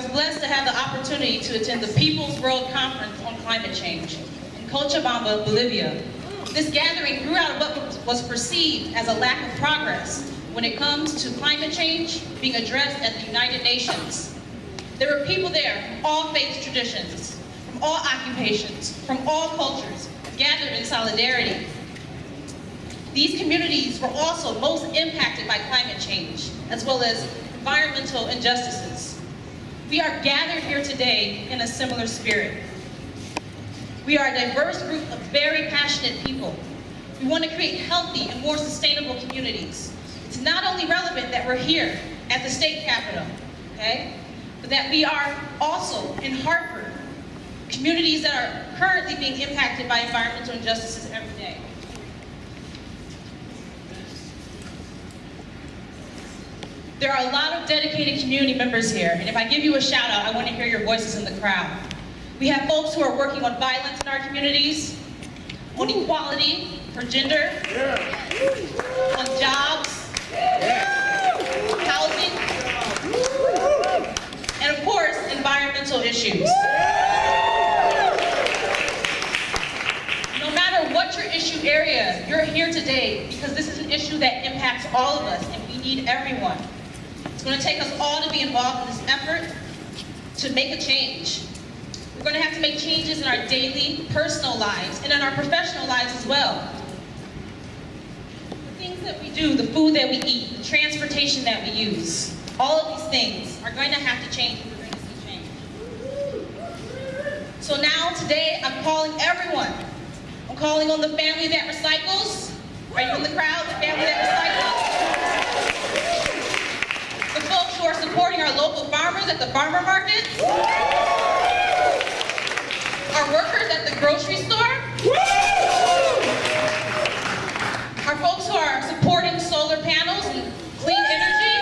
was blessed to have the opportunity to attend the People's World Conference on Climate Change in Cochabamba, Bolivia. This gathering grew out of what was perceived as a lack of progress when it comes to climate change being addressed at the United Nations. There were people there from all faith traditions, from all occupations, from all cultures, gathered in solidarity. These communities were also most impacted by climate change, as well as environmental injustices. We are gathered here today in a similar spirit. We are a diverse group of very passionate people. We want to create healthy and more sustainable communities. It's not only relevant that we're here at the state capitol, okay, but that we are also in Hartford, communities that are currently being impacted by environmental injustices every day. There are a lot of dedicated community members here, and if I give you a shout out, I want to hear your voices in the crowd. We have folks who are working on violence in our communities, on equality for gender, on jobs, housing, and of course, environmental issues. No matter what your issue area, you're here today because this is an issue that impacts all of us, and we need everyone. It's going to take us all to be involved in this effort to make a change. We're going to have to make changes in our daily, personal lives and in our professional lives as well. The things that we do, the food that we eat, the transportation that we use, all of these things are going to have to change if we're going to see change. So now, today, I'm calling everyone. I'm calling on the family that recycles. Are you in the crowd, the family that recycles? The folks who are supporting our local farmers at the farmer markets. Our workers at the grocery store. Our folks who are supporting solar panels and clean energy.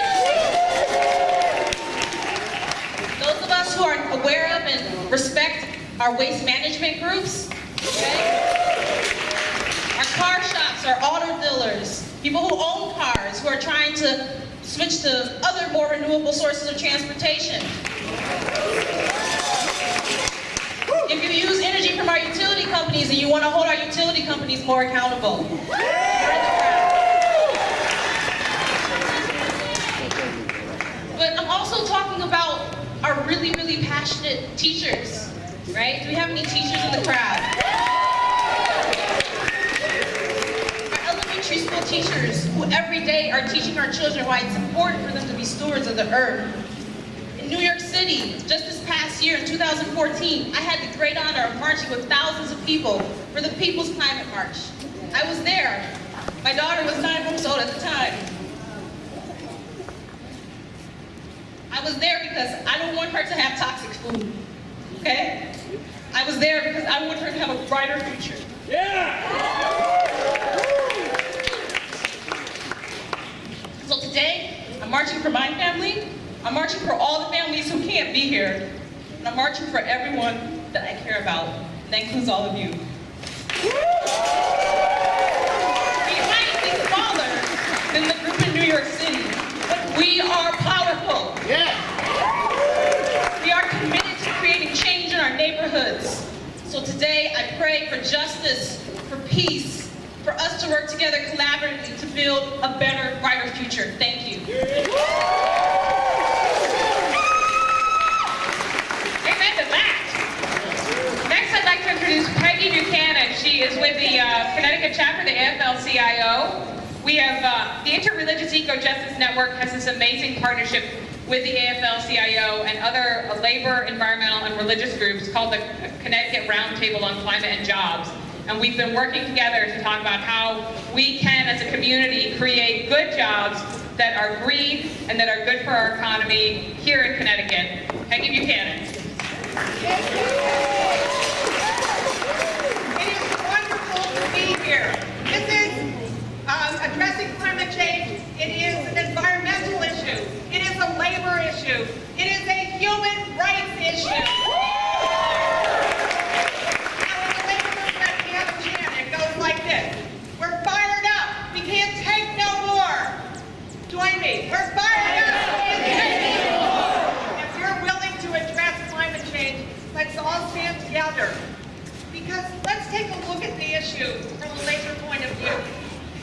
Those of us who are aware of and respect our waste management groups. Okay? Our car shops, our auto dealers, people who own cars, who are trying to switch to other more renewable sources of transportation. If you use energy from our utility companies and you want to hold our utility companies more accountable. But I'm also talking about our really, really passionate teachers, right? Do we have any teachers in the crowd? Our elementary school teachers who every day are teaching our children why it's important for them to be stewards of the earth. In New York City, just this past year in 2014, I had the great honor of marching with thousands of people for the People's Climate March. I was there. My daughter was 9 months old at the time. I was there because I don't want her to have toxic food, okay? I was there because I want her to have a brighter future. Yeah! So today, I'm marching for my family. I'm marching for all the families who can't be here. And I'm marching for everyone that I care about. And that includes all of you. We might be smaller than the group in New York City, but we are powerful. Yeah. We are committed to creating change in our neighborhoods. So today, I pray for justice, for peace, for us to work together collaboratively to build a better, brighter future. Thank you. Peggy Buchanan. She is with the Connecticut chapter, the AFL-CIO. We have the Interreligious Eco-Justice Network has this amazing partnership with the AFL-CIO and other labor, environmental, and religious groups called the Connecticut Roundtable on Climate and Jobs. And we've been working together to talk about how we can, as a community, create good jobs that are green and that are good for our economy here in Connecticut. Peggy Buchanan. Here. This is addressing climate change. It is an environmental issue. It is a labor issue. It is a human rights issue. Now, in the labor movement, we have a chant. It goes like this. We're fired up. We can't take no more. Join me. We're fired up. We can't take no more. If you're willing to take a look at the issue from a labor point of view.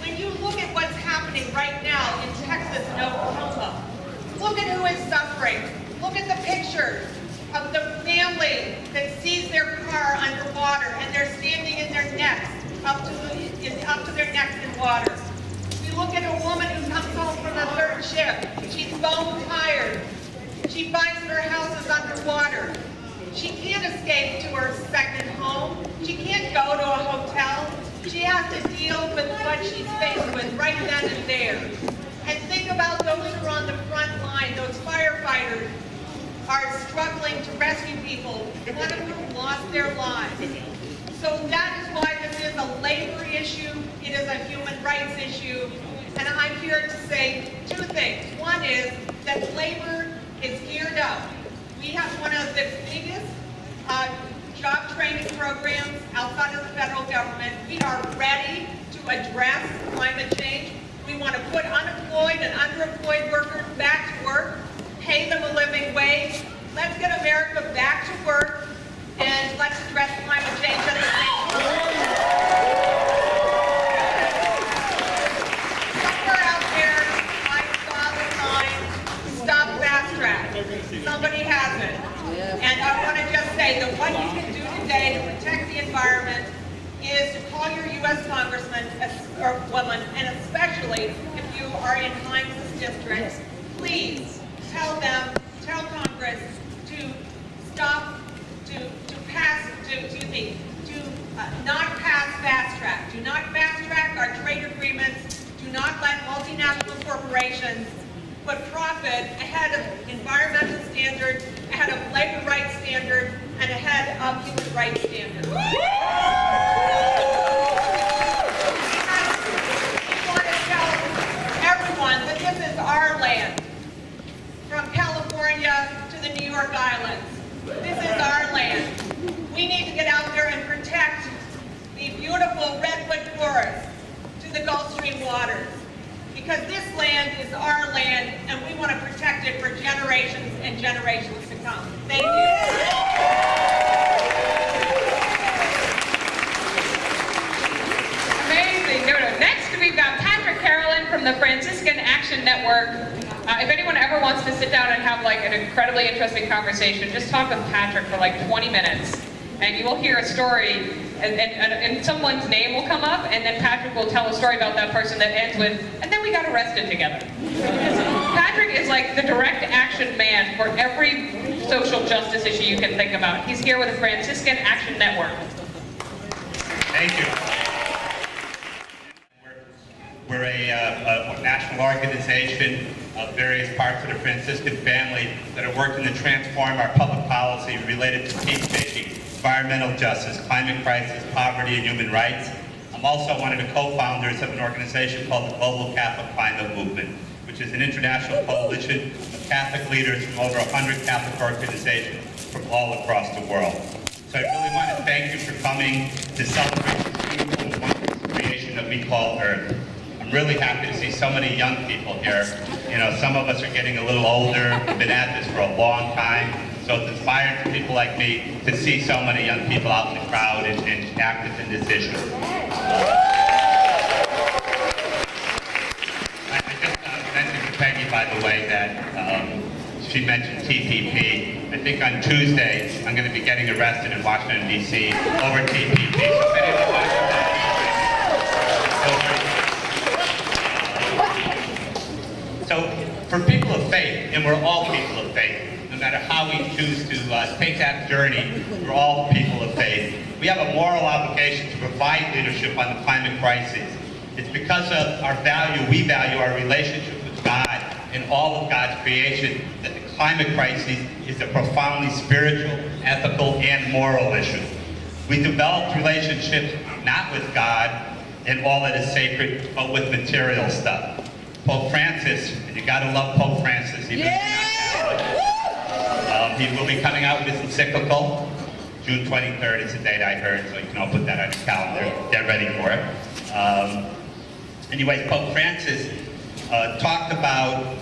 When you look at what's happening right now in Texas and Oklahoma, look at who is suffering. Look at the pictures of the family that sees their car underwater and they're standing in their necks, up to their necks in water. We look at a woman who comes home from the third shift. She's bone tired. She finds that her house is underwater. She can't escape to her second home. She can't go to a hotel. She has to deal with what she's faced with right then and there. And think about those who are on the front line, those firefighters are struggling to rescue people, one of whom lost their lives. So that is why this is a labor issue, it is a human rights issue, and I'm here to say two things. One is that labor is geared up. We have one of the biggest job training programs outside of the federal government. We are ready to address climate change. We want to put unemployed and underemployed workers back to work, pay them a living wage. Let's get America back to work, and let's address climate change at the same time. Somewhere out there, I saw the sign, stop fast track. Somebody has it. And I want to just say that what you can do today to protect the environment is to call your U.S. congressman or woman, and especially if you are in Hines' district, please tell them, tell Congress to stop, to not pass fast track. Do not fast track our trade agreements. Do not let multinational corporations put profit ahead of environmental standards, ahead of labor rights standards, and ahead of human rights standards. We want to tell everyone that this is our land. From California to the New York Islands. This is our land. We need to get out there and protect the beautiful redwood forest to the Gulf Stream waters. Because this land is our land, and we want to protect it for generations and generations to come. Thank you. Amazing. Next, we've got Patrick Carolyn from the Franciscan Action Network. If anyone ever wants to sit down and have like an incredibly interesting conversation, just talk with Patrick for like 20 minutes, and you will hear a story, and someone's name will come up, and then Patrick will tell a story about that person that ends with, and then we got arrested together. Patrick is like the direct action man for every social justice issue you can think about. He's here with the Franciscan Action Network. Thank you. We're a national organization of various parts of the Franciscan family that are working to transform our public policy related to peacemaking, environmental justice, climate crisis, poverty, and human rights. I'm also one of the co-founders of an organization called the Global Catholic Climate Movement, which is an international coalition of Catholic leaders from over 100 Catholic organizations from all across the world. So I really want to thank you for coming to celebrate this beautiful and wonderful creation that we call Earth. I'm really happy to see so many young people here. You know, some of us are getting a little older, we've been at this for a long time, so it's inspiring to people like me to see so many young people out in the crowd and active in this issue. I just mentioned to Peggy, by the way, that she mentioned TPP. I think on Tuesday, I'm going to be getting arrested in Washington, D.C. over TPP. So if anyone wants to So for people of faith, and we're all people of faith, no matter how we choose to take that journey, we're all people of faith. We have a moral obligation to provide leadership on the climate crisis. It's because of our value, we value our relationship with God and all of God's creation, that the climate crisis is a profoundly spiritual, ethical, and moral issue. We developed relationships not with God and all that is sacred, but with material stuff. Pope Francis, and you gotta love Pope Francis, even if you're not Catholic. He will be coming out with his encyclical. June 23rd is the date I heard, so you can all put that on your calendar. Get ready for it. Anyways, Pope Francis talked about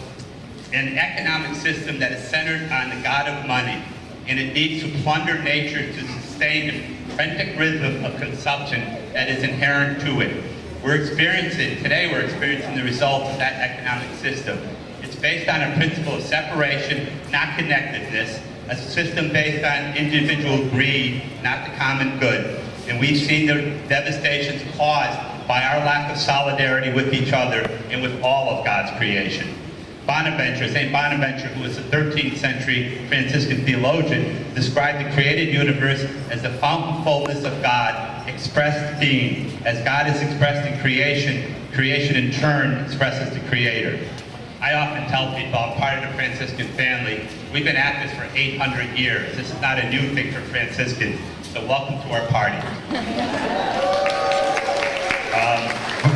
an economic system that is centered on the god of money, and it needs to plunder nature to sustain frantic rhythm of consumption that is inherent to it. Today we're experiencing the results of that economic system. It's based on a principle of separation, not connectedness, a system based on individual greed, not the common good. And we've seen the devastations caused by our lack of solidarity with each other and with all of God's creation. St. Bonaventure, who was a 13th century Franciscan theologian, described the created universe as the fountain fullness of God, expressed being. As God is expressed in creation, creation in turn expresses the Creator. I often tell people I'm part of the Franciscan family. We've been at this for 800 years. This is not a new thing for Franciscans, so welcome to our party.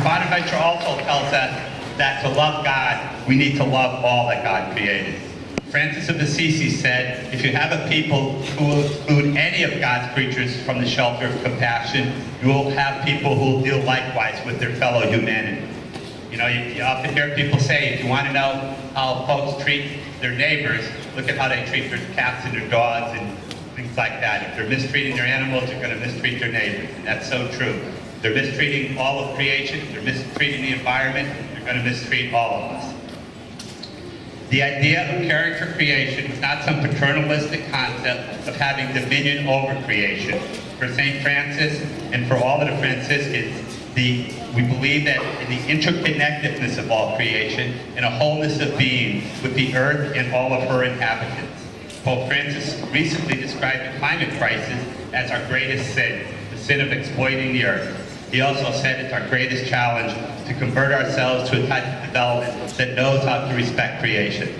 Bonaventure also tells us that to love God, we need to love all that God created. Francis of Assisi said, if you have a people who will exclude any of God's creatures from the shelter of compassion, you will have people who will deal likewise with their fellow humanity. You know, you often hear people say, if you want to know how folks treat their neighbors, look at how they treat their cats and their dogs and things like that. If they're mistreating their animals, they're going to mistreat their neighbors. And that's so true. If they're mistreating all of creation, if they're mistreating the environment, they're going to mistreat all of us. The idea of caring for creation is not some paternalistic concept of having dominion over creation. For St. Francis and for all of the Franciscans, we believe that in the interconnectedness of all creation and a wholeness of being with the earth and all of her inhabitants. Pope Francis recently described the climate crisis as our greatest sin, the sin of exploiting the earth. He also said it's our greatest challenge to convert ourselves to a type of development that knows how to respect creation.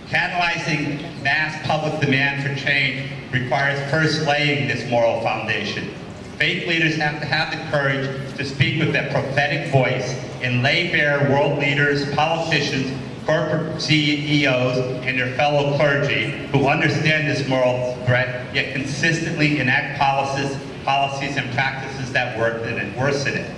Catalyzing mass public demand for change requires first laying this moral foundation. Faith leaders have to have the courage to speak with that prophetic voice and lay bare world leaders, politicians, corporate CEOs, and their fellow clergy who understand this moral threat, yet consistently enact policies and practices that worsen it.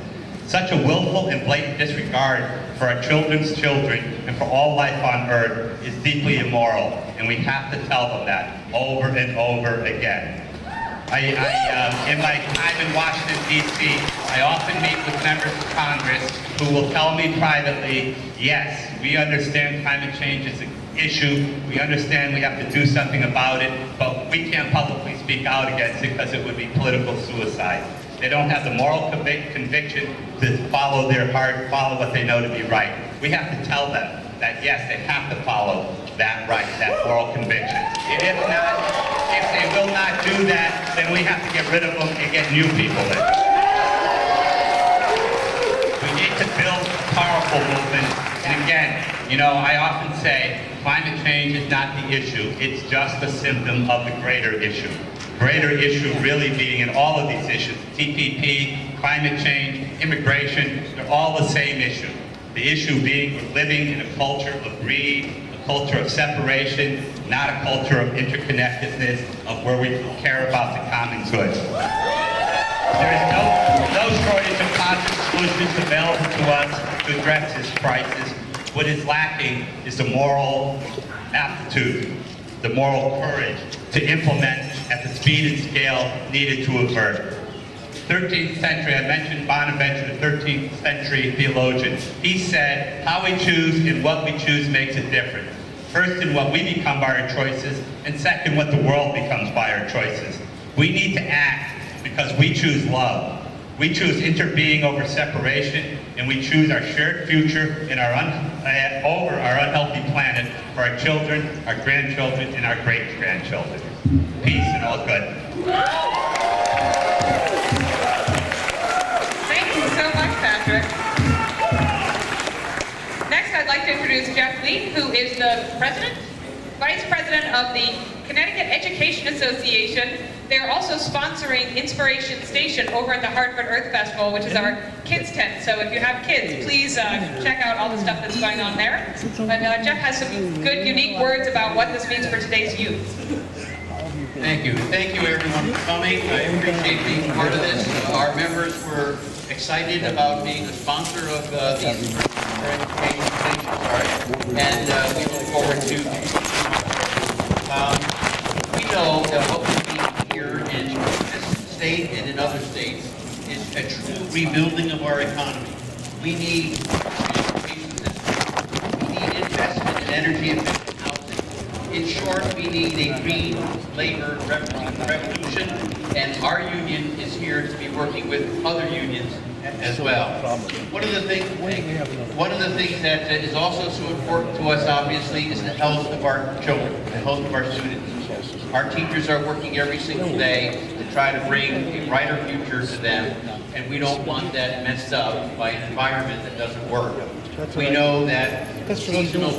Such a willful and blatant disregard for our children's children and for all life on earth is deeply immoral, and we have to tell them that over and over again. In my time in Washington, D.C., I often meet with members of Congress who will tell me privately, yes, we understand climate change is an issue, we understand we have to do something about it, but we can't publicly speak out against it because it would be political suicide. They don't have the moral conviction to follow their heart, follow what they know to be right. We have to tell them that, yes, they have to follow that right, that moral conviction. And if not, if they will not do that, then we have to get rid of them and get new people in. We need to build a powerful movement. And again, you know, I often say climate change is not the issue. It's just a symptom of the greater issue. Greater issue really being in all of these issues, TPP, climate change, immigration, they're all the same issue. The issue being we're living in a culture of greed, a culture of separation, not a culture of interconnectedness, of where we care about the common good. There is no shortage of positive solutions available to us to address this crisis. What is lacking is the moral aptitude, the moral courage to implement at the speed and scale needed to avert. 13th century, I mentioned Bonaventure, the 13th century theologian. He said, how we choose and what we choose makes a difference. First, in what we become by our choices, and second, what the world becomes by our choices. We need to act because we choose love. We choose interbeing over separation, and we choose our shared future and over our unhealthy planet for our children, our grandchildren, and our great-grandchildren. Peace and all good. Thank you so much, Patrick. Next, I'd like to introduce Jeff Lee, who is the Vice President of the Connecticut Education Association. They're also sponsoring Inspiration Station over at the Hartford Earth Festival, which is our kids tent. So if you have kids, please check out all the stuff that's going on there. But Jeff has some good, unique words about what this means for today's youth. Thank you. Thank you, everyone, for coming. I appreciate being part of this. Our members were excited about being a sponsor of these education things. And we look forward to we know that what we need here is this state and in other states is a true rebuilding of our economy. We need education system. We need investment in energy efficient housing. In short, we need a green labor revolution, and our union is here to be working with other unions as well. One of the things that is also so important to us, obviously, is the health of our children, the health of our students. Our teachers are working every single day to try to bring a brighter future to them, and we don't want that messed up by an environment that doesn't work. We know that seasonal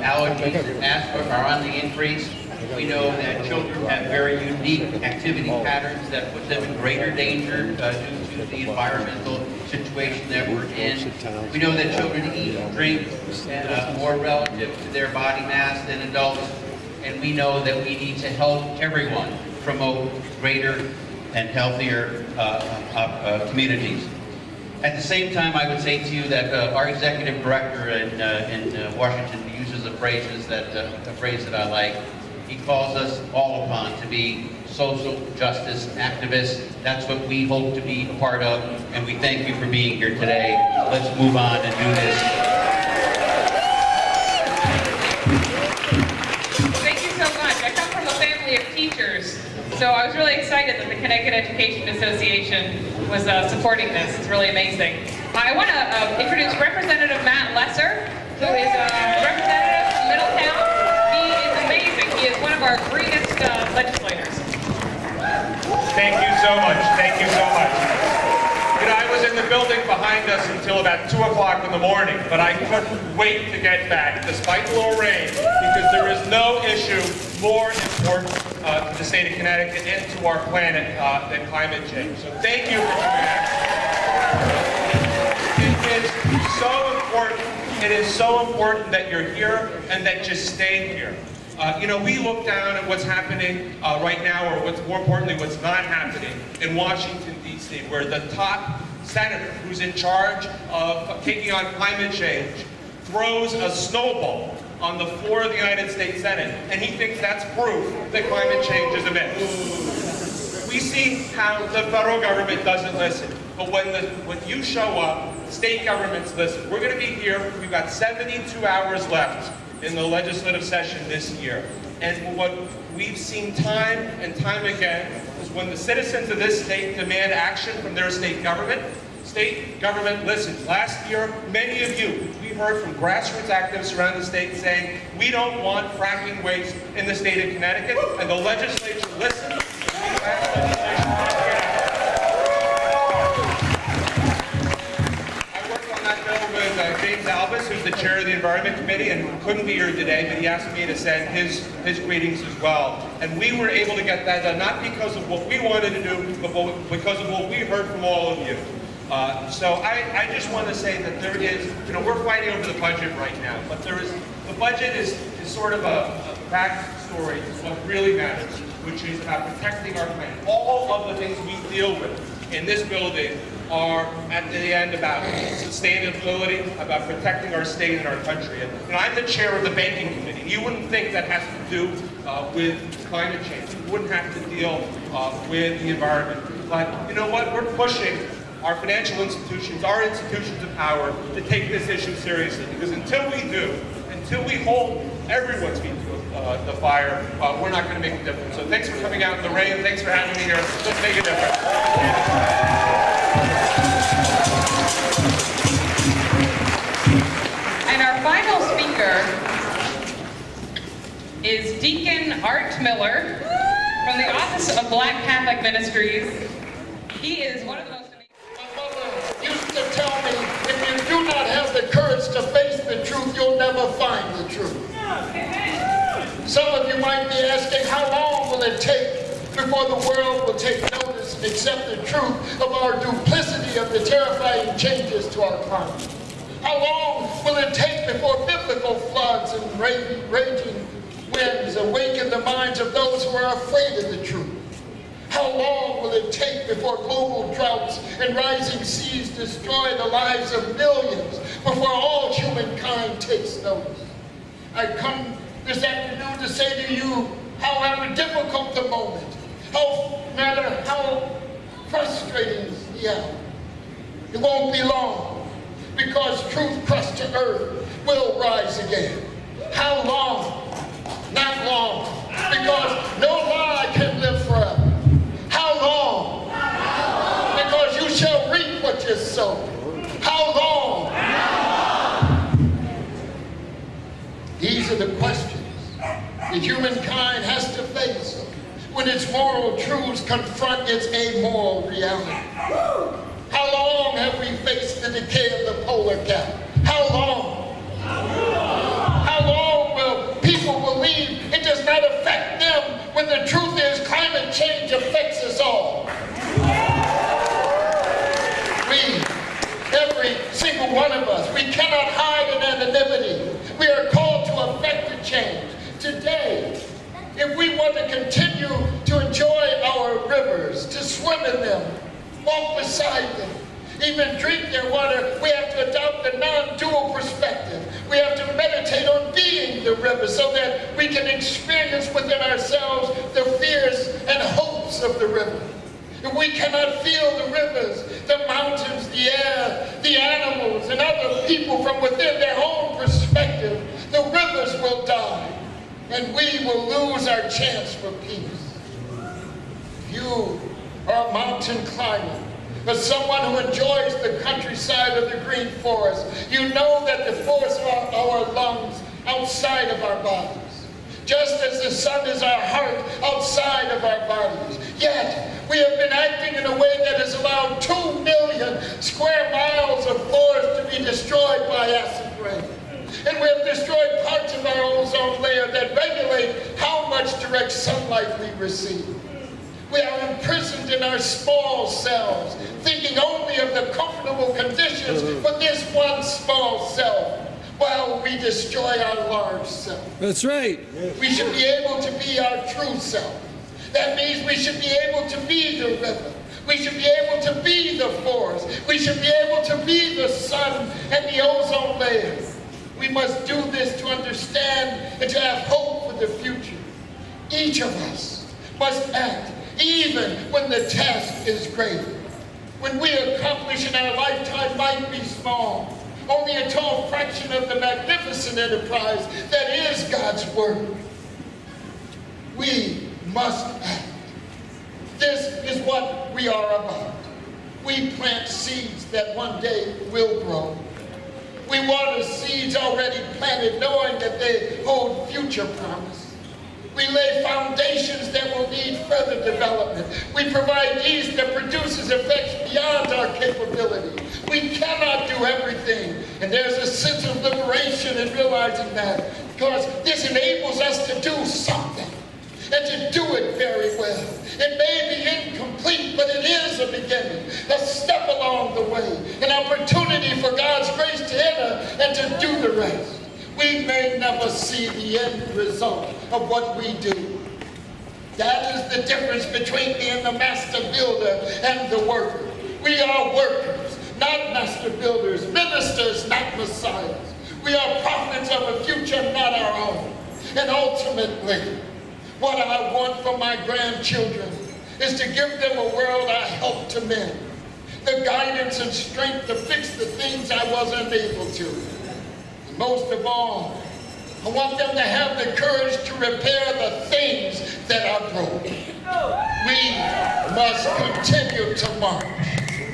allergies and asthma are on the increase. We know that children have very unique activity patterns that put them in greater danger due to the environmental situation that we're in. We know that children eat and drink more relative to their body mass than adults. And we know that we need to help everyone promote greater and healthier communities. At the same time, I would say to you that our executive director in Washington uses a phrase that I like. He calls us all upon to be social justice activists. That's what we hope to be a part of, and we thank you for being here today. Let's move on and do this. Thank you so much. I come from a family of teachers, so I was really excited that the Connecticut Education Association was supporting this. It's really amazing. I want to introduce Representative Matt Lesser, who is a representative from Middletown. He is amazing. He is one of our greenest legislators. Thank you so much. Thank you so much. You know, I was in the building behind us until about 2 o'clock in the morning, but I couldn't wait to get back, despite the little rain, because there is no issue more important to the state of Connecticut and to our planet than climate change. So thank you for coming out. It is so important. It is so important that you're here and that you stay here. You know, we look down at what's happening right now, or what's more importantly, what's not happening in Washington, D.C., where the top senator who's in charge of taking on climate change throws a snowball on the floor of the United States Senate, and he thinks that's proof that climate change is a myth. We see how the federal government doesn't listen, but when you show up, state governments listen. We're going to be here. We've got 72 hours left in the legislative session this year. And what we've seen time and time again is when the citizens of this state demand action from their state government listens. Last year, many of you, we heard from grassroots activists around the state saying, we don't want fracking waste in the state of Connecticut, and the legislature listened. James Albus, who's the chair of the Environment Committee and couldn't be here today, but he asked me to send his greetings as well. And we were able to get that done, not because of what we wanted to do, but because of what we heard from all of you. So I just want to say that there is, you know, we're fighting over the budget right now, but the budget is sort of a backstory to what really matters, which is about protecting our planet. All of the things we deal with in this building are at the end about sustainability, about protecting our state and our country. And you know, I'm the chair of the banking committee. You wouldn't think that has to do with climate change. You wouldn't have to deal with the environment. But you know what? We're pushing our financial institutions, our institutions of power, to take this issue seriously. Because until we do, until we hold everyone's feet to the fire, we're not going to make a difference. So thanks for coming out in the rain. Thanks for having me here. Let's make a difference. And our final speaker is Deacon Art Miller from the Office of Black Catholic Ministries. He is one of the most amazing. My mother used to tell me, if you do not have the courage to face the truth, you'll never find the truth. Some of you might be asking, how long will it take before the world will take notice and accept the truth of our duplicity of the terrifying changes to our climate? How long will it take before biblical floods and raging winds awaken the minds of those who are afraid of the truth? How long will it take before global droughts and rising seas destroy the lives of millions, before all humankind takes notice? I come this afternoon to say to you, however difficult the moment, no matter how frustrating as the hour. It won't be long, because truth crushed to earth will rise again. How long? Not long, because no lie can live forever. How long? Because you shall reap what you sow. How long? These are the questions that humankind has to face when its moral truths confront its amoral reality. How long have we faced the decay of the polar cap? How long? How long will people believe it does not affect them when the truth is climate change affects us all? We, every single one of us, we cannot hide in anonymity. We are called to affect the change. Today, if we want to continue to enjoy our rivers, to swim in them, walk beside them, even drink their water, we have to adopt a non-dual perspective. We have to meditate on being the river so that we can experience within ourselves the fears and hopes of the river. If we cannot feel the rivers, the mountains, the air, the animals, and other people from within their own perspective, the rivers will die, and we will lose our chance for peace. You are a mountain climber, but someone who enjoys the countryside of the green forest. You know that the forests are our lungs outside of our bodies, just as the sun is our heart outside of our bodies. Yet, we have been acting in a way that has allowed 2 million square miles of forest to be destroyed by acid rain. And we have destroyed parts of our ozone layer that regulate how much direct sunlight we receive. We are imprisoned in our small cells, thinking only of the comfortable conditions for this one small cell, while we destroy our large self. That's right. We should be able to be our true self. That means we should be able to be the river. We should be able to be the forest. We should be able to be the sun and the ozone layer. We must do this to understand and to have hope for the future. Each of us must act even when the task is great. When we accomplish in our lifetime might be small, only a tall fraction of the magnificent enterprise that is God's word. We must act. This is what we are about. We plant seeds that one day will grow. We water seeds already planted, knowing that they hold future promise. We lay foundations that will need further development. We provide yeast that produces effects beyond our capability. We cannot do everything, and there's a sense of liberation in realizing that, because this enables us to do something, and to do it very well. It may be incomplete, but it is a beginning, a step along the way, an opportunity for God's grace to enter and to do the rest. We may never see the end result of what we do. That is the difference between being the master builder and the worker. We are workers, not master builders, ministers, not messiahs. We are prophets of a future not our own. And ultimately, what I want for my grandchildren is to give them a world I helped to mend, the guidance and strength to fix the things I wasn't able to. And most of all, I want them to have the courage to repair the things that are broken. We must continue to march.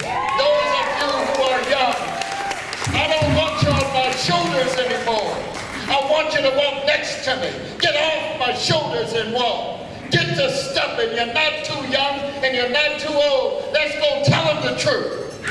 Those of you who are young, I don't want you on my shoulders anymore. I want you to walk next to me. Get off my shoulders and walk. Get to stepping. You're not too young and you're not too old. Let's go tell them the truth.